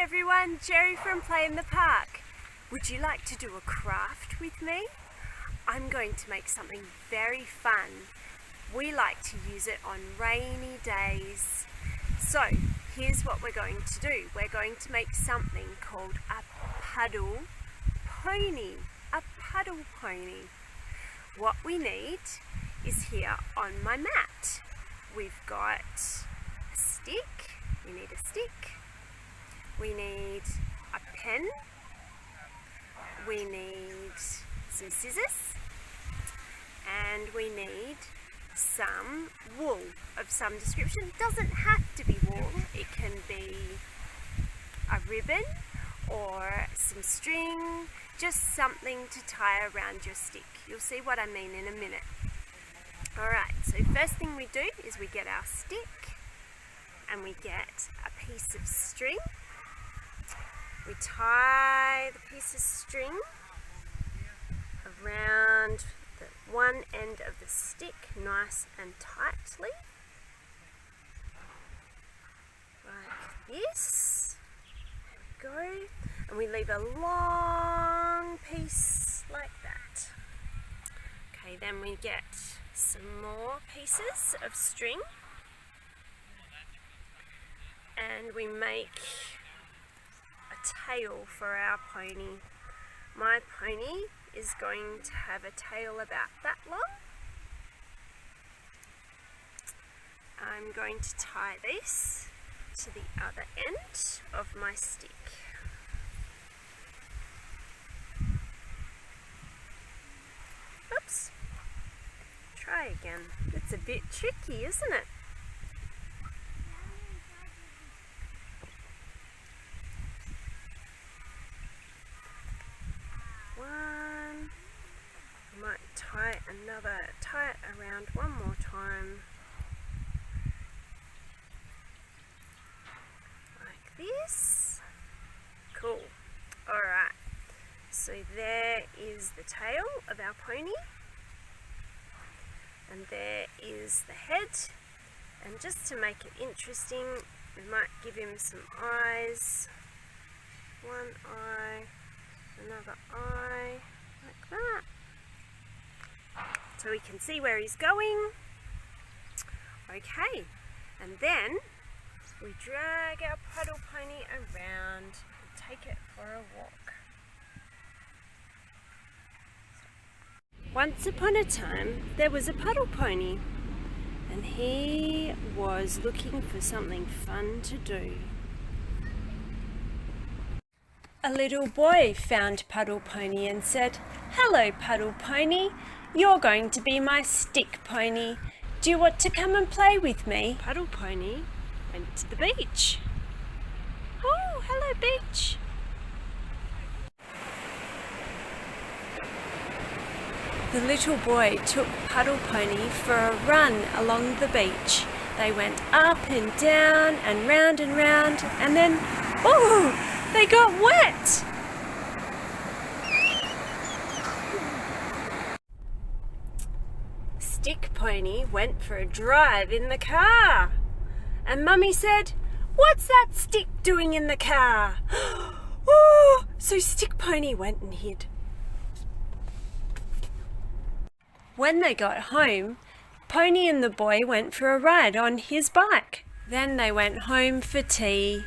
everyone, Geri from Play in the Park. Would you like to do a craft with me? I'm going to make something very fun. We like to use it on rainy days. So here's what we're going to do. We're going to make something called a puddle pony. A puddle pony. What we need is here on my mat. We've got a stick. We need a stick. We need a pen. We need some scissors. And we need some wool of some description. It doesn't have to be wool. It can be a ribbon or some string, just something to tie around your stick. You'll see what I mean in a minute. Alright, so first thing we do is we get our stick and we get a piece of string. We tie the piece of string around the one end of the stick nice and tightly, like this. There we go. And we leave a long piece like that. Okay, then we get some more pieces of string and we make a tail for our pony. My pony is going to have a tail about that long. I'm going to tie this to the other end of my stick. Oops. Try again. It's a bit tricky, isn't it? One. I might tie it around one more time. Like this. Cool. Alright. So there is the tail of our pony. And there is the head. And just to make it interesting, we might give him some eyes. One eye. Another eye, like that, so we can see where he's going. Okay, and then we drag our puddle pony around and take it for a walk. Once upon a time there was a puddle pony and he was looking for something fun to do. A little boy found Puddle Pony and said, "Hello, Puddle Pony. You're going to be my stick pony. Do you want to come and play with me?" Puddle Pony went to the beach. Oh, hello, beach. The little boy took Puddle Pony for a run along the beach. They went up and down and round and then, oh! They got wet! Stick Pony went for a drive in the car. And Mummy said, "What's that stick doing in the car?" Oh, so Stick Pony went and hid. When they got home, Pony and the boy went for a ride on his bike. Then they went home for tea.